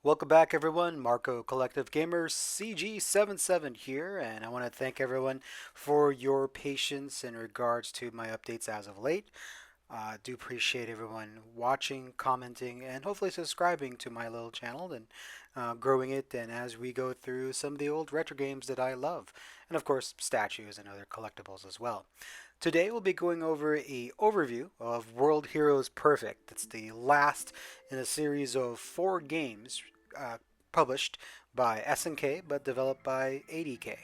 Welcome back, everyone. Marco Collective Gamers CG77 here, and I want to thank everyone for your patience in regards to my updates as of late. Do appreciate everyone watching, commenting, and hopefully subscribing to my little channel and growing it. And as we go through some of the old retro games that I love, and of course statues and other collectibles as well. Today we'll be going over a overview of World Heroes Perfect. It's the last in a series of 4 games uh, published by SNK but developed by ADK.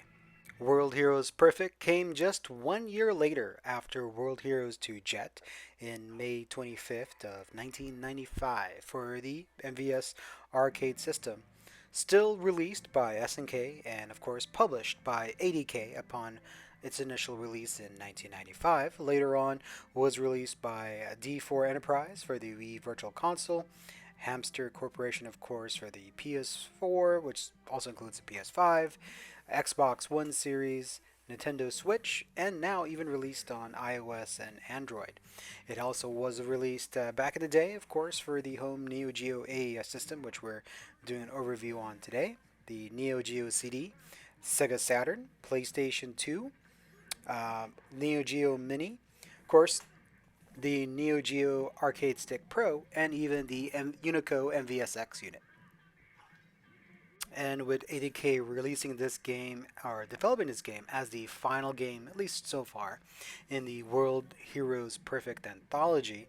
World Heroes Perfect came just 1 year later after World Heroes 2 Jet in May 25th of 1995 for the MVS arcade system. Still released by SNK and of course published by ADK upon its initial release in 1995. Later on was released by D4 Enterprise for the Wii Virtual Console, Hamster Corporation of course for the PS4, which also includes the PS5, Xbox One Series, Nintendo Switch, and now even released on iOS and Android. It also was released back in the day, of course, for the home Neo Geo AES system, which we're doing an overview on today. The Neo Geo CD, Sega Saturn, PlayStation 2, Neo Geo Mini, of course, the Neo Geo Arcade Stick Pro, and even the Unico MVSX unit. And with ADK releasing this game or developing this game as the final game, at least so far, in the World Heroes Perfect Anthology,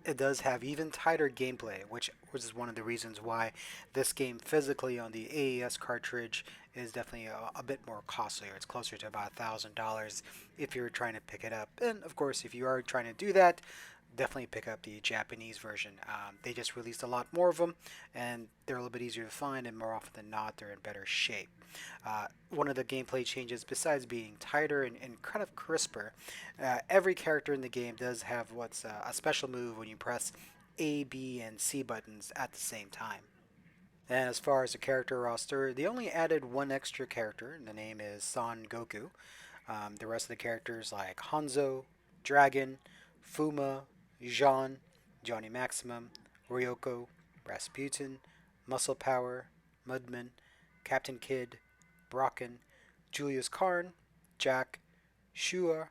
it does have even tighter gameplay, which is one of the reasons why this game physically on the AES cartridge is definitely a bit more costlier. It's closer to about $1,000 if you're trying to pick it up. And of course, if you are trying to do that, definitely pick up the Japanese version. They just released a lot more of them, and they're a little bit easier to find, and more often than not, they're in better shape. One of the gameplay changes, besides being tighter and kind of crisper, every character in the game does have what's a special move when you press A, B, and C buttons at the same time. And as far as the character roster, they only added one extra character, and the name is Son Goku. The rest of the characters like Hanzo, Dragon, Fuma, Jean, Johnny Maximum, Ryoko, Rasputin, Muscle Power, Mudman, Captain Kidd, Brocken, Julius Karn, Jack, Shua,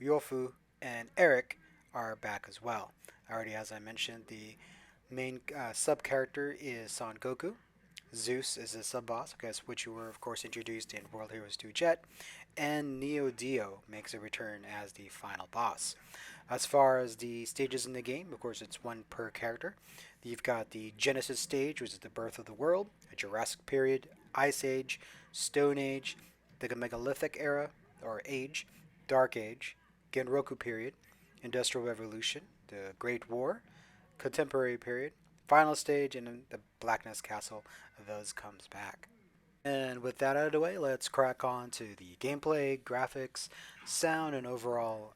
Yofu, and Eric are back as well. Already, as I mentioned, the main sub character is Son Goku. Zeus is a sub boss, which you were, of course, introduced in World Heroes 2 Jet, and Neo Dio makes a return as the final boss. As far as the stages in the game, of course, it's one per character. You've got the Genesis stage, which is the birth of the world, a Jurassic period, Ice Age, Stone Age, the Megalithic era, or Age, Dark Age, Genroku period, Industrial Revolution, the Great War, Contemporary period, Final stage, and then the Blackness Castle. Those comes back. And with that out of the way, let's crack on to the gameplay, graphics, sound, and overall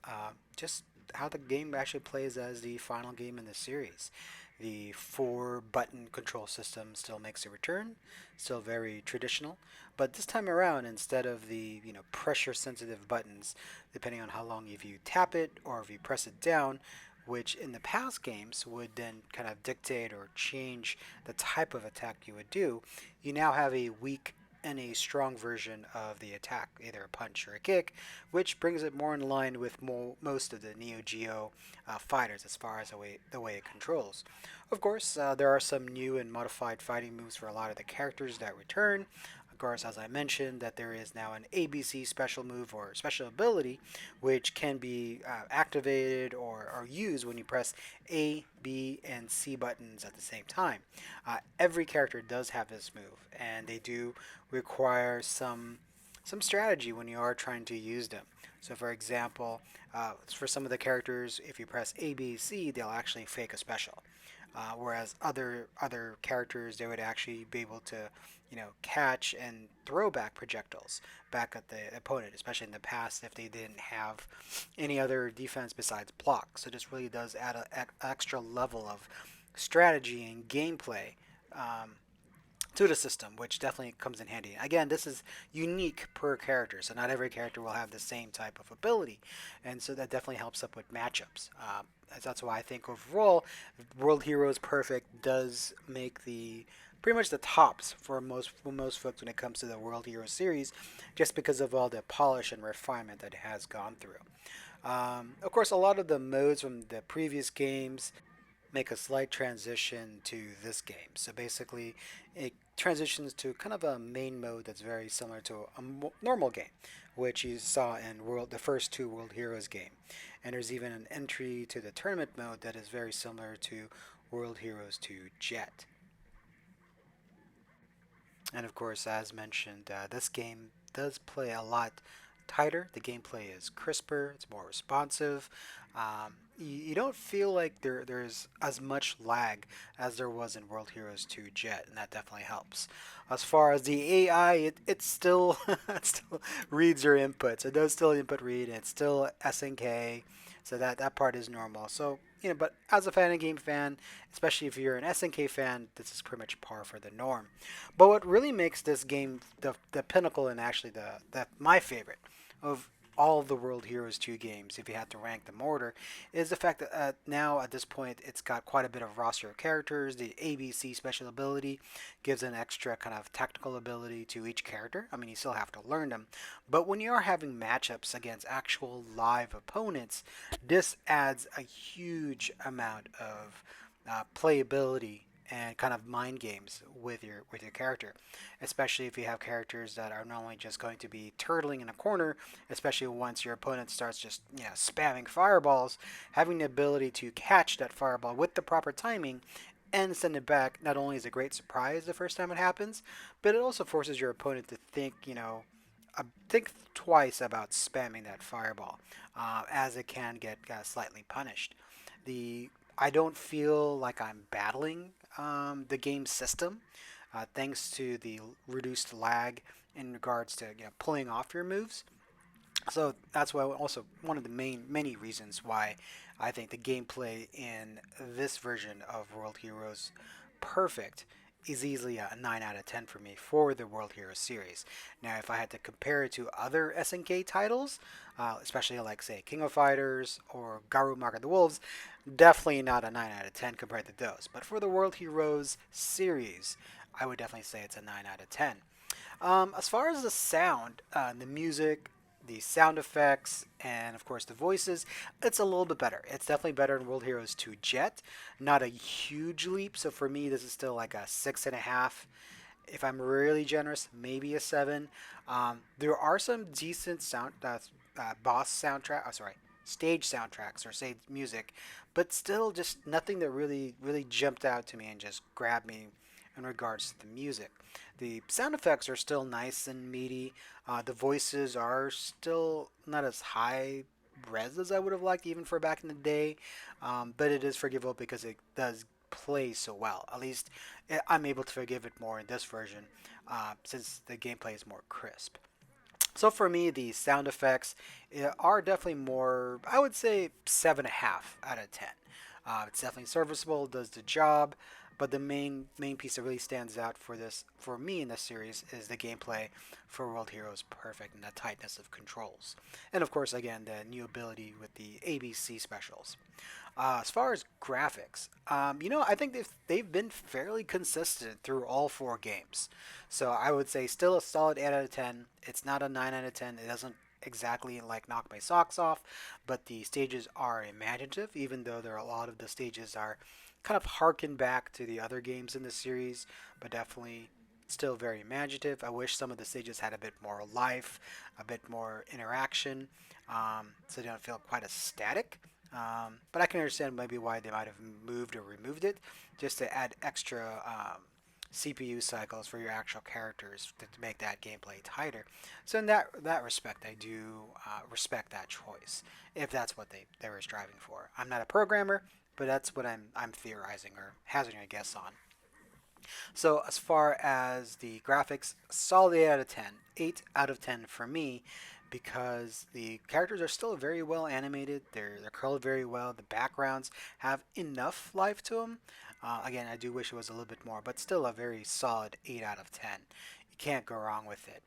just how the game actually plays as the final game in the series. The 4 button control system still makes a return, still very traditional, but this time around, instead of the pressure sensitive buttons, depending on how long if you tap it or if you press it down, which in the past games would then kind of dictate or change the type of attack you would do, you now have a weak and a strong version of the attack, either a punch or a kick, which brings it more in line with most of the Neo Geo fighters as far as the way it controls. Of course, there are some new and modified fighting moves for a lot of the characters that return. Of course, as I mentioned, that there is now an ABC special move or special ability, which can be activated or used when you press A, B, and C buttons at the same time. Every character does have this move, and they do require some strategy when you are trying to use them. So, for example, for some of the characters, if you press A, B, C, they'll actually fake a special. Whereas other characters, they would actually be able to, catch and throw back projectiles back at the opponent, especially in the past if they didn't have any other defense besides block. So this really does add an extra level of strategy and gameplay um, to the system, which definitely comes in handy. Again, this is unique per character, so not every character will have the same type of ability, and so that definitely helps up with matchups. That's why I think overall, World Heroes Perfect does make the pretty much the tops for most folks when it comes to the World Heroes series, just because of all the polish and refinement that it has gone through. Of course, a lot of the modes from the previous games make a slight transition to this game. So basically, it transitions to kind of a main mode that's very similar to a normal game, which you saw in the first two World Heroes game. And there's even an entry to the tournament mode that is very similar to World Heroes 2 Jet. And of course, as mentioned, this game does play a lot tighter. The gameplay is crisper, it's more responsive. You don't feel like there's as much lag as there was in World Heroes 2 Jet, and that definitely helps. As far as the AI, it still it still reads your inputs. It does still input read, and it's still SNK, so that part is normal. So but as a fan game fan, especially if you're an SNK fan, this is pretty much par for the norm. But what really makes this game the pinnacle and actually the my favorite of all of the World Heroes 2 games, if you had to rank them order, is the fact that now at this point it's got quite a bit of roster of characters. The ABC special ability gives an extra kind of technical ability to each character. I mean, you still have to learn them, but when you are having matchups against actual live opponents, this adds a huge amount of playability and kind of mind games with your character, especially if you have characters that are not only just going to be turtling in a corner, especially once your opponent starts just spamming fireballs, having the ability to catch that fireball with the proper timing and send it back not only is a great surprise the first time it happens, but it also forces your opponent to think twice about spamming that fireball, as it can get slightly punished. The I don't feel like I'm battling the game system, thanks to the reduced lag in regards to pulling off your moves. So that's why also one of the many reasons why I think the gameplay in this version of World Heroes Perfect is easily a 9 out of 10 for me for the World Heroes series. Now, if I had to compare it to other SNK titles, especially like, say, King of Fighters or Garu Mark of the Wolves, definitely not a 9 out of 10 compared to those. But for the World Heroes series, I would definitely say it's a 9 out of 10. As far as the sound, the music, the sound effects, and of course the voices, it's a little bit better. It's definitely better in World Heroes 2 Jet. Not a huge leap, so for me, this is still like a 6.5. If I'm really generous, maybe a 7. There are some decent boss soundtrack. Oh, sorry, stage soundtracks or stage music, but still just nothing that really jumped out to me and just grabbed me in regards to the music. The sound effects are still nice and meaty. The voices are still not as high res as I would have liked, even for back in the day, but it is forgivable because it does play so well. At least I'm able to forgive it more in this version, since the gameplay is more crisp. So for me, the sound effects are definitely more, I would say, 7.5 out of 10. It's definitely serviceable, does the job, but the main piece that really stands out for me in this series is the gameplay for World Heroes Perfect and the tightness of controls, and of course, again, the new ability with the ABC specials. As far as graphics, I think they've been fairly consistent through all four games. So I would say still a solid 8 out of 10. It's not a 9 out of 10. It doesn't exactly like knock my socks off, but the stages are imaginative, even though there are a lot of the stages are kind of harken back to the other games in the series, but definitely still very imaginative. I wish some of the stages had a bit more life, a bit more interaction, so they don't feel quite as static. But I can understand maybe why they might have moved or removed it, just to add extra CPU cycles for your actual characters to make that gameplay tighter. So in that respect, I do respect that choice if that's what they were striving for. I'm not a programmer, but that's what I'm theorizing or hazarding a guess on. So as far as the graphics, solid 8 out of 10. 8 out of 10 for me because the characters are still very well animated. They're curled very well. The backgrounds have enough life to them. Again, I do wish it was a little bit more, but still a very solid 8 out of 10. You can't go wrong with it.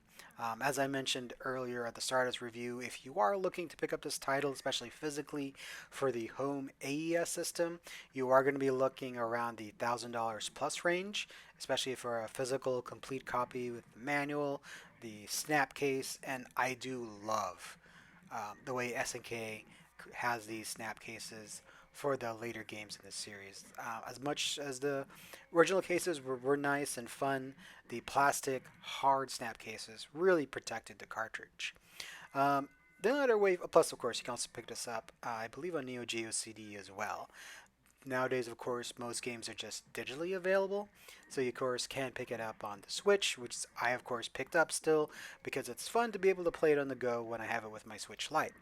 As I mentioned earlier at the start of this review, if you are looking to pick up this title, especially physically for the home AES system, you are going to be looking around the $1,000 plus range, especially for a physical complete copy with the manual, the snap case, and I do love the way SNK has these snap cases for the later games in the series. As much as the original cases were nice and fun, the plastic hard snap cases really protected the cartridge. Um, the other way, plus of course, you can also pick this up, I believe, on Neo Geo CD as well. Nowadays, of course, most games are just digitally available, so you of course can pick it up on the Switch, which I of course picked up still because it's fun to be able to play it on the go when I have it with my Switch Lite.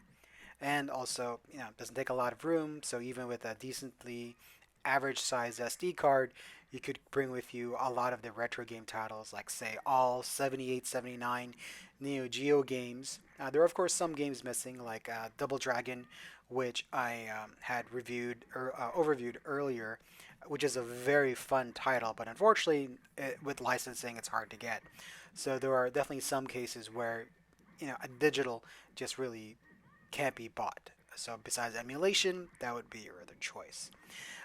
And also, it doesn't take a lot of room, so even with a decently average size SD card, you could bring with you a lot of the retro game titles, like say all 78, 79 Neo Geo games. There are of course some games missing, like Double Dragon, which I had reviewed or overviewed earlier, which is a very fun title, but unfortunately, with licensing, it's hard to get. So there are definitely some cases where a digital just really can't be bought. So besides emulation, that would be your other choice.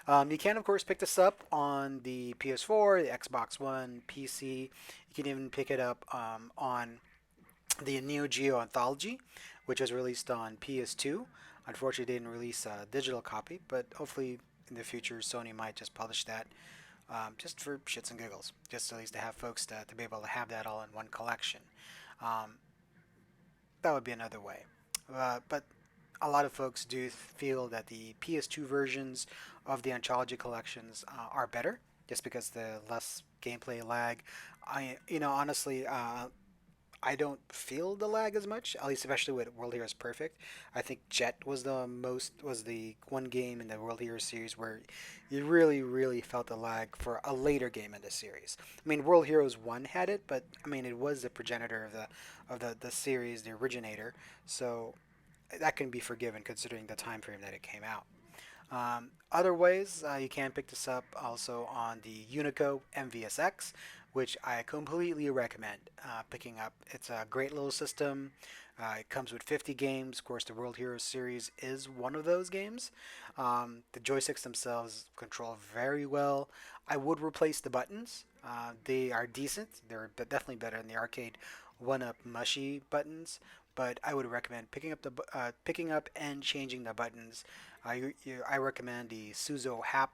You can of course pick this up on the PS4, the Xbox One, PC. You can even pick it up on the Neo Geo Anthology, which was released on PS2. Unfortunately, they didn't release a digital copy, but hopefully in the future Sony might just publish that just for shits and giggles, just at least to have folks to be able to have that all in one collection. Um, that would be another way. But a lot of folks do feel that the PS2 versions of the Anthology collections are better, just because the less gameplay lag. Honestly, I don't feel the lag as much, at least especially with World Heroes Perfect. I think Jet was the one game in the World Heroes series where you really, really felt the lag for a later game in the series. I mean, World Heroes One had it, but I mean, it was the progenitor of the series, the originator. So that can be forgiven considering the time frame that it came out. Other ways you can pick this up also on the Unico MVSX, which I completely recommend picking up. It's a great little system. It comes with 50 games. Of course, the World Heroes series is one of those games. The joysticks themselves control very well. I would replace the buttons. They are decent. They're definitely better than the arcade one-up mushy buttons. But I would recommend picking up and changing the buttons. I recommend the Suzo Hap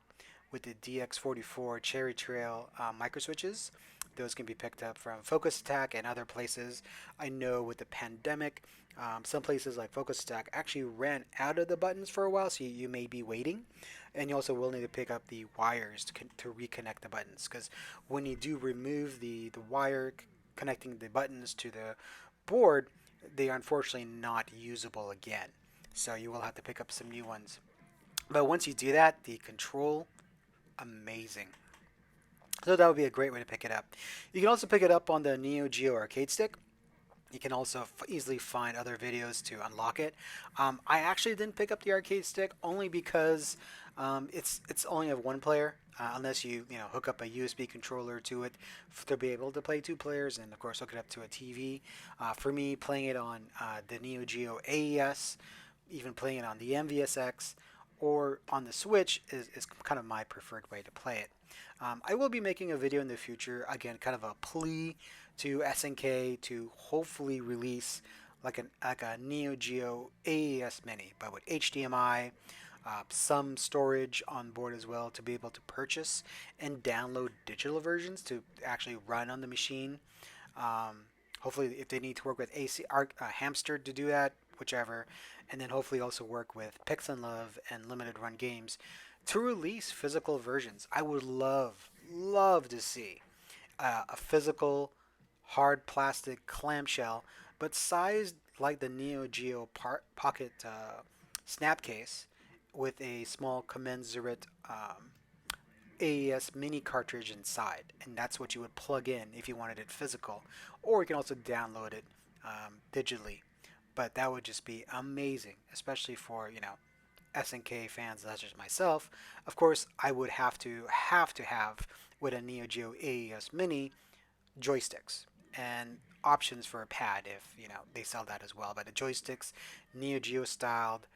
with the DX44 Cherry Trail micro switches. Those can be picked up from Focus Attack and other places. I know with the pandemic, some places like Focus Attack actually ran out of the buttons for a while, so you may be waiting. And you also will need to pick up the wires to reconnect the buttons, because when you do remove the wire connecting the buttons to the board, they are unfortunately not usable again. So you will have to pick up some new ones. But once you do that, the control, amazing. So that would be a great way to pick it up. You can also pick it up on the Neo Geo arcade stick. You can also easily find other videos to unlock it. I actually didn't pick up the arcade stick only because it's only of one player. Unless you hook up a USB controller to it to be able to play two players, and of course hook it up to a TV. For me, playing it on the Neo Geo AES, even playing it on the MVSX, or on the Switch is kind of my preferred way to play it. I will be making a video in the future, again, kind of a plea to SNK to hopefully release like a Neo Geo AES Mini, but with HDMI, some storage on board as well to be able to purchase and download digital versions to actually run on the machine. Um, Hopefully, if they need to work with Hamster to do that, whichever, and then hopefully also work with Pix and Love and Limited Run Games to release physical versions. I would love to see a physical hard plastic clamshell, but sized like the Neo Geo Pocket snap case with a small commensurate AES mini cartridge inside, and that's what you would plug in if you wanted it physical, or you can also download it digitally. But that would just be amazing, especially for SNK fans such as myself, of course, I would have with a Neo Geo AES Mini joysticks and options for a pad if they sell that as well. But the joysticks, Neo Geo styled,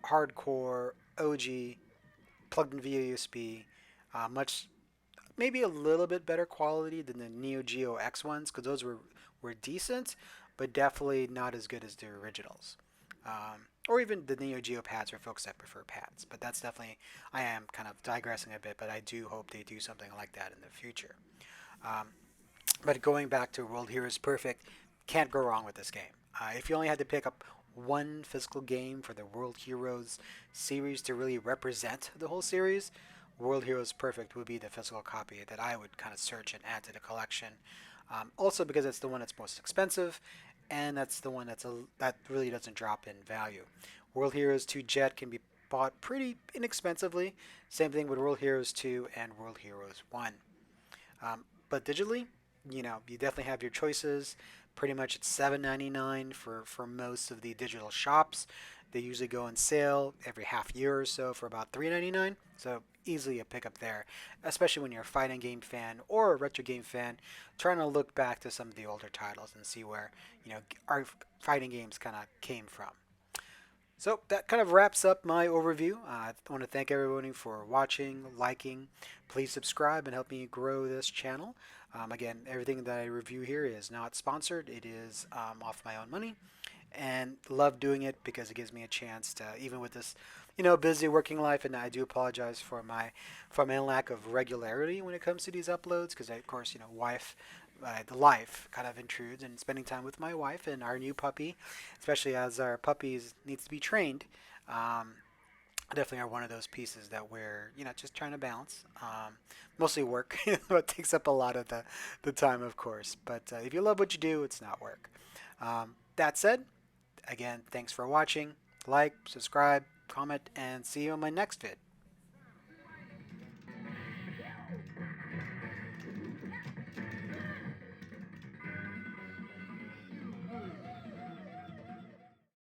hardcore, OG, plugged in via USB, much maybe a little bit better quality than the Neo Geo X ones because those were decent, but definitely not as good as the originals. Or even the Neo Geo pads for folks that prefer pads. But that's definitely, I am kind of digressing a bit, but I do hope they do something like that in the future. Um, but going back to World Heroes Perfect, can't go wrong with this game. If you only had to pick up one physical game for the World Heroes series to really represent the whole series, World Heroes Perfect would be the physical copy that I would kind of search and add to the collection. Also because it's the one that's most expensive, and that's the one that really doesn't drop in value. World Heroes 2 Jet can be bought pretty inexpensively. Same thing with World Heroes 2 and World Heroes 1. But digitally, you definitely have your choices. Pretty much it's $7.99 for most of the digital shops. They usually go on sale every half year or so for about $3.99. So easily a pickup there, especially when you're a fighting game fan or a retro game fan, trying to look back to some of the older titles and see where our fighting games kind of came from. So that kind of wraps up my overview. I want to thank everybody for watching, liking. Please subscribe and help me grow this channel. Again, everything that I review here is not sponsored. It is off my own money, and love doing it because it gives me a chance to, even with this, busy working life. And I do apologize for my lack of regularity when it comes to these uploads, because of course, the life kind of intrudes, and spending time with my wife and our new puppy, especially as our puppy needs to be trained. Um, Definitely are one of those pieces that we're just trying to balance. Mostly work. It takes up a lot of the time, of course. But if you love what you do, it's not work. That said, again, thanks for watching. Like, subscribe, comment, and see you on my next vid.